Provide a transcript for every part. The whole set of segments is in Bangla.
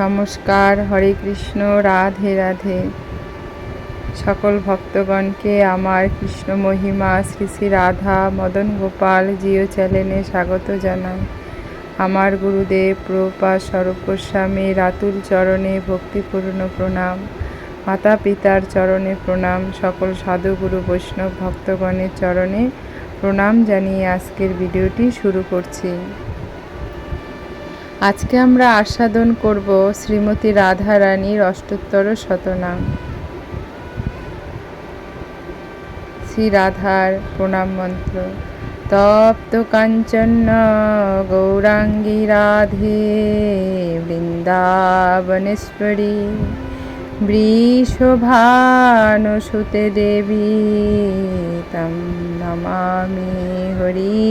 নমস্কার, হরে কৃষ্ণ, রাধে রাধে। সকল ভক্তগণকে আমার কৃষ্ণ মহিমা শ্রী শ্রী রাধা মদন গোপাল জিও চ্যানেলে স্বাগত জানাই। আমার গুরুদেব প্রভুপাদ স্বরূপ গোস্বামীর আতুল চরণে ভক্তিপূর্ণ প্রণাম, মাতা পিতার চরণে প্রণাম, সকল সাধুগুরু বৈষ্ণব ভক্তগণের চরণে প্রণাম জানিয়ে আজকের ভিডিওটি শুরু করছি। আজকে আমরা আস্বাদন করব শ্রীমতী রাধা রানীর অষ্টোত্তর শতনাম। শ্রী রাধার প্রণাম মন্ত্র। তপ্ত কাঞ্চন গৌরাঙ্গী রাধে বৃন্দাবনেশ্বরী বৃষভানুসুতে দেবী তম নমামি হরি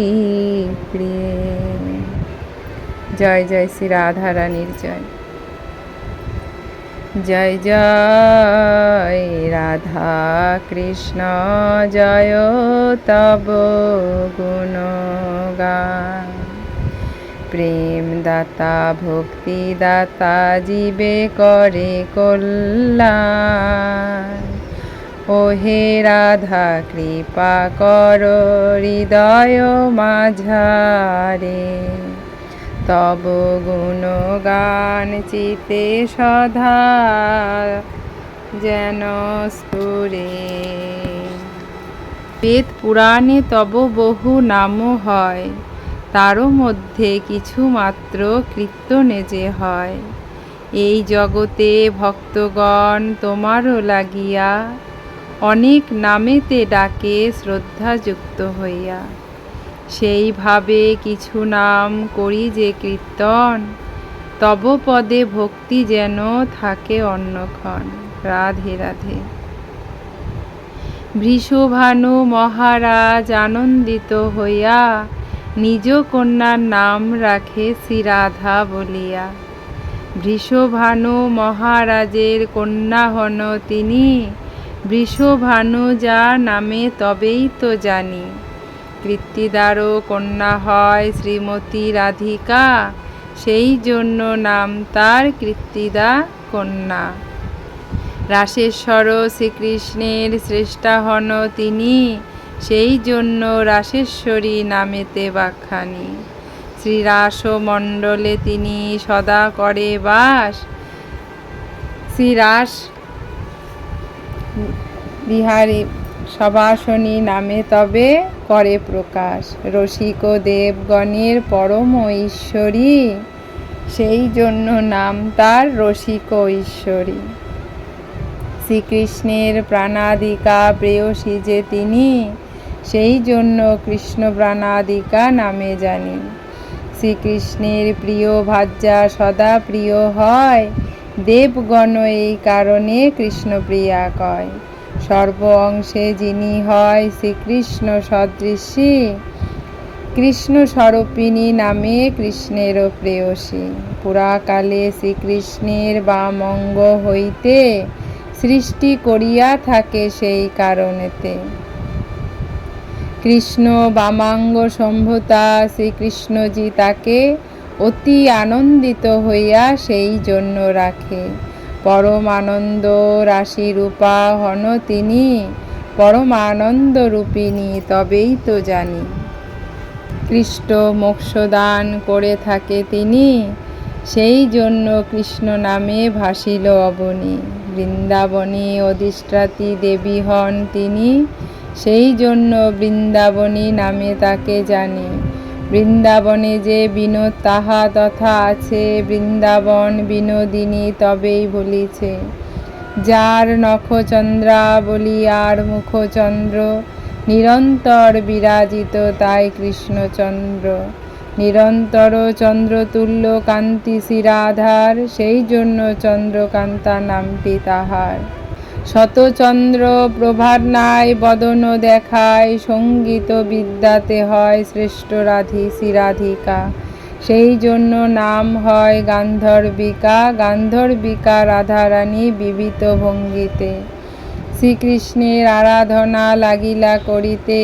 প্রিয়ে। জয় জয় শ্রী রাধা রানীর জয়। জয় জয় রাধা কৃষ্ণ জয় তব গুণগান। প্রেম দাতা ভক্তি দাতা জীবে করে কল্যাণ। ও হে রাধা কৃপা কর হৃদয় মাঝারে, তব গুণগান চিতে সদা যেন স্ফুরে। বেদ পুরাণে তব বহু নাম হয়, তারও মধ্যে কিছু মাত্র কীর্তনে যে হয়। এই জগতে ভক্তগণ তোমারও লাগিয়া অনেক নামেতে ডাকে শ্রদ্ধাযুক্ত হইয়া। সেইভাবে কিছু নাম করি যে কীর্তন, তব পদে ভক্তি যেন থাকে অন্যক্ষণ। রাধে রাধে। বৃষভানু মহারাজ আনন্দিত হইয়া নিজ কন্যার নাম রাখে শ্রীরাধা বলিয়া। বৃষভানু মহারাজের কন্যা হন তিনি, বৃষভানু যা নামে তবেই তো জানি। কৃত্তিদারও কন্যা হয় শ্রীমতী রাধিকা, সেই জন্য নাম তার কৃত্তিদা কন্যা। রাসেশ্বর শ্রীকৃষ্ণের শ্রেষ্ঠা হন তিনি, সেই জন্য রাসেশ্বরী নামেতে বাখ্যানি। শ্রীরাসমণ্ডলে তিনি সদা করে বাস, শ্রীরাস বিহারী সবাসনী নামে তবে করে প্রকাশ। রসিক দেবগণের পরম ঈশ্বরী, সেই জন্য নাম তার রসিক ঈশ্বরী। শ্রীকৃষ্ণের প্রাণাদিকা প্রেয়সী যে তিনি, সেই জন্য কৃষ্ণ প্রাণাদিকা নামে জানি। শ্রীকৃষ্ণের প্রিয় ভাজ্যা সদা প্রিয় হয়, দেবগণ এই কারণে কৃষ্ণপ্রিয়া কয়। সর্ব অংশে যিনি হয় শ্রীকৃষ্ণ সদৃশী, কৃষ্ণ স্বরূপিণী নামে কৃষ্ণেরও প্রেয়সী। পুরাকালে শ্রীকৃষ্ণের বামঙ্গ হইতে সৃষ্টি করিয়া থাকে, সেই কারণেতে কৃষ্ণ বামাঙ্গ সম্ভূতা শ্রীকৃষ্ণজি তাকে অতি আনন্দিত হইয়া সেই জন্য রাখে। পরম আনন্দ রাশি রূপা হন তিনি, পরম আনন্দ রূপিণী তবেই তো জানি। কৃষ্ণ মোক্ষদান করে থাকে তিনি, সেই জন্য কৃষ্ণ নামে ভাসিল অবনী। বৃন্দাবনী অধিষ্ঠাত্রী দেবী হন তিনি, সেই জন্য বৃন্দাবনী নামে তাকে জানি। বৃন্দাবনে যে বিনোদ তাহা তথা আছে, বৃন্দাবন বিনোদিনী তবেই বলিছে। যার নখচন্দ্রা বলি আর মুখচন্দ্র, নিরন্তর বিরাজিত তাই কৃষ্ণচন্দ্র। নিরন্তর চন্দ্রতুল্য কান্তি শ্রীরাধার, সেই জন্য চন্দ্রকান্তা নামটি তাহার। শতচন্দ্র প্রভার ন্যায় বদন দেখায়, সঙ্গীত বিদ্যাতে হয় শ্রেষ্ঠ রাধি শ্রীরাধিকা। সেই জন্য নাম হয় গান্ধর্বিকা। গান্ধর্বিকা রাধারানী বিবিত ভঙ্গিতে শ্রীকৃষ্ণের আরাধনা লাগিলা করিতে,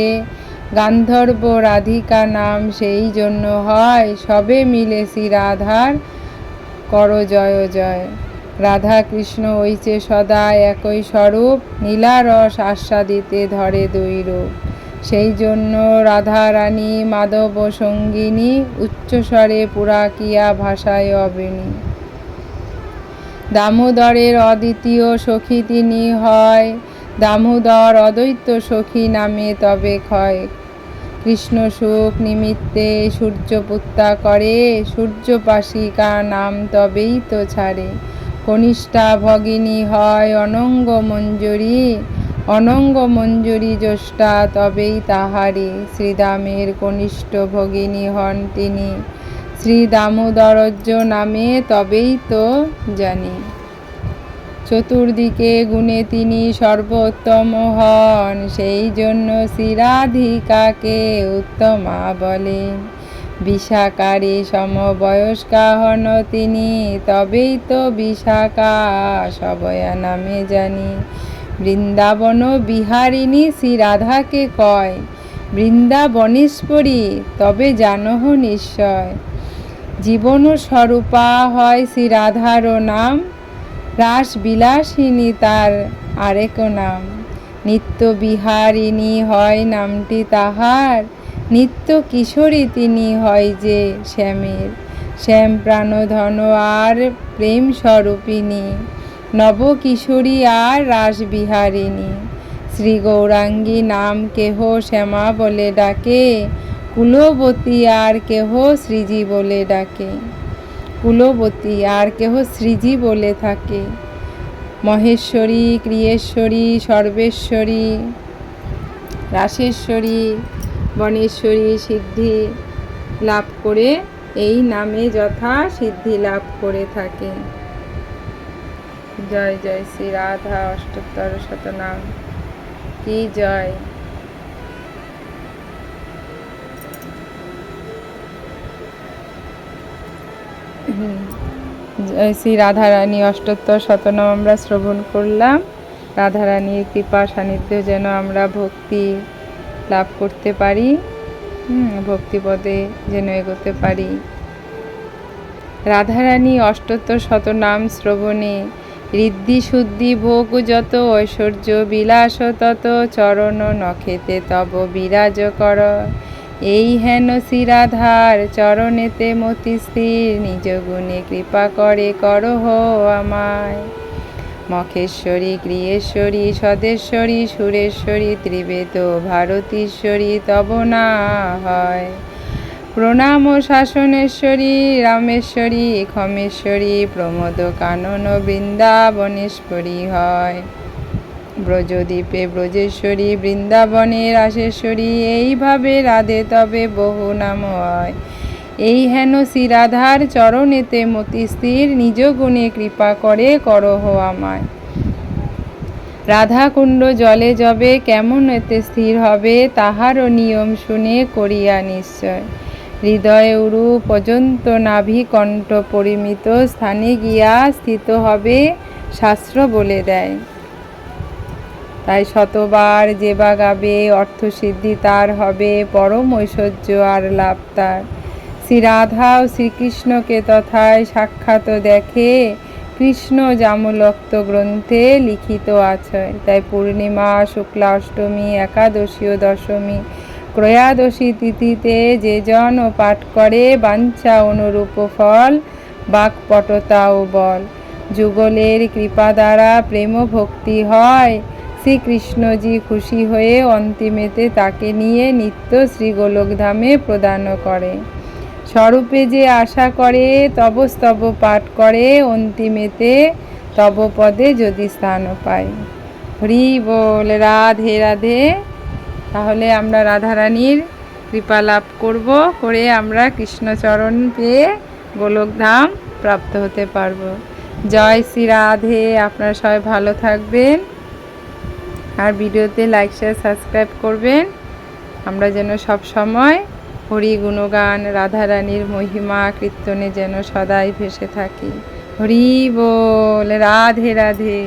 গান্ধর্ব রাধিকা নাম সেই জন্য হয়, সবে মিলে শ্রী রাধার কর জয় জয়। রাধা কৃষ্ণ হইছে সদা একই স্বরূপ, নীলারস আস্বাদিতে ধরে দুই রূপ। সেই জন্য রাধা রানী মাধব সঙ্গিনী, উচ্চস্বরে পুরাকিয়া ভাষায় অবিনী। দামোদরের অদ্বিতীয় সখী তিনি হয়, দামোদর অদ্বৈত সখী নামে তবে ক্ষয়। কৃষ্ণ সুখ নিমিত্তে সূর্য পুত্তা করে, সূর্যপাশিকা নাম তবেই তো ছাড়ে। কনিষ্ঠা ভগিনী হয় অনঙ্গ মঞ্জুরি, অনঙ্গ মঞ্জুরি জ্যেষ্ঠা তবেই তাহারি। শ্রীদামের কনিষ্ঠ ভগিনী হন তিনি, শ্রী দামোদরজ্য নামে তবেই তো জানি। চতুর্দিকে গুণে তিনি সর্বোত্তম হন, সেই জন্য শ্রী রাধিকাকে উত্তমা বলেন। বিশাখারে সমবয়স্কা হন তিনি, তবেই তো বিশাখা সবয়া নামে জানি। বৃন্দাবন বিহারিণী শ্রী রাধাকে কয়, বৃন্দাবনেশ্বরী তবে জানহ নিশ্চয়। জীবন স্বরূপা হয় শ্রী রাধারও নাম, রাস বিলাসিনী তার আরেক নাম। নিত্য বিহারিণী হয় নামটি তাহার, নিত্য কিশোরী তিনি হয় যে শ্যামের। শ্যাম প্রাণধন আর প্রেম স্বরূপিণী, নব কিশোরী আর রাস বিহারিণী। শ্রী গৌরাঙ্গী নাম কেহ শ্যামা বলে ডাকে, কুলবতী আর কেহ শ্রীজি বলে ডাকে। কুলবতী আর কেহ শ্রীজি বলে থাকে। মহেশ্বরী, ক্রিয়েশ্বরী, সর্বেশ্বরী, রাসেশ্বরী, বনেশ্বরী সিদ্ধি লাভ করে এই নামে যথা সিদ্ধি লাভ করে থাকে। জয় জয় শ্রী রাধা অষ্টোত্তর শতনাম কি জয়। শ্রী রাধারানী অষ্টোত্তর শতনাম আমরা শ্রবণ করলাম। রাধারানীর কৃপা সান্নিধ্য যেন আমরা ভক্তি লাভ করতে পারি, ভক্তিপদে যেন এগোতে পারি। রাধারানী অষ্টোত্তর শতনাম শ্রবণে ঋদ্ধি শুদ্ধি ভোগ যত, ঐশ্বর্য বিলাস তত, চরণ নখেতে তব বিরাজ কর। এই হেন শ্রী রাধার চরণেতে মতি স্থির, নিজ গুণে কৃপা করে করহ আমায়। মখেশ্বরী, ক্রিয়েশ্বরী, সদেশ্বরী, সুরেশ্বরী, ত্রিবেদ ভারতীশ্বরী তব না হয়। প্রণাম শাসনেশ্বরী, রামেশ্বরী, ক্ষমেশ্বরী, প্রমোদ কানন বৃন্দাবনেশ্বরী হয়। ব্রজদ্বীপে ব্রজেশ্বরী, বৃন্দাবনে রাসেশ্বরী, এইভাবে রাধে তবে বহু নাম হয়। এই হেন শ্রী রাধার চরণেতে মতি স্থির, নিজ গুণে কৃপা করে করহ আমায়। রাধাকুণ্ড জলে যবে কেমন এতে স্থির হবে, তাহারও নিয়ম শুনে করিয়া নিশ্চয়। হৃদয় উরু পর্যন্ত নাভি কণ্ঠ পরিমিত স্থানে গিয়া স্থিত হবে, শাস্ত্র বলে দেয়। তাই শতবার যে বা গাবে, অর্থসিদ্ধি তার হবে, পরম ঐশ্বর্য আর লাভ তার। শ্রী রাধা ও শ্রীকৃষ্ণকে তথায় সাক্ষাৎ দেখে, কৃষ্ণ জামুলক্ত গ্রন্থে লিখিত আছে। তাই পূর্ণিমা, শুক্লা অষ্টমী, একাদশী ও দশমী, ত্রয়োদশী তিথিতে যে জন পাঠ করে, বাঞ্ছা অনুরূপ ফল, বাক্পটতা ও বল। যুগলের কৃপা দ্বারা প্রেম ভক্তি হয়, শ্রীকৃষ্ণজি খুশি হয়ে অন্তিমেতে তাকে নিয়ে নিত্য শ্রী গোলকধামে প্রদান করে। স্বরূপে যে আশা করে, তব স্তব পাঠ করে, অন্তিমেতে তব পদে যদি স্থান পায়। হরি বল, রাধে রাধে। তাহলে আমরা রাধারানীর কৃপা লাভ করব, করে আমরা কৃষ্ণচরণ পেয়ে গোলকধাম প্রাপ্ত হতে পারব। জয় শ্রী রাধে। আপনারা সবাই ভালো থাকবেন, আর ভিডিওতে লাইক শেয়ার সাবস্ক্রাইব করবেন। আমরা যেন সব সময় হরি গুণগান, রাধারানীর মহিমা কীর্তনে যেন সদাই ভেসে থাকি। হরি বল, রাধে রাধে।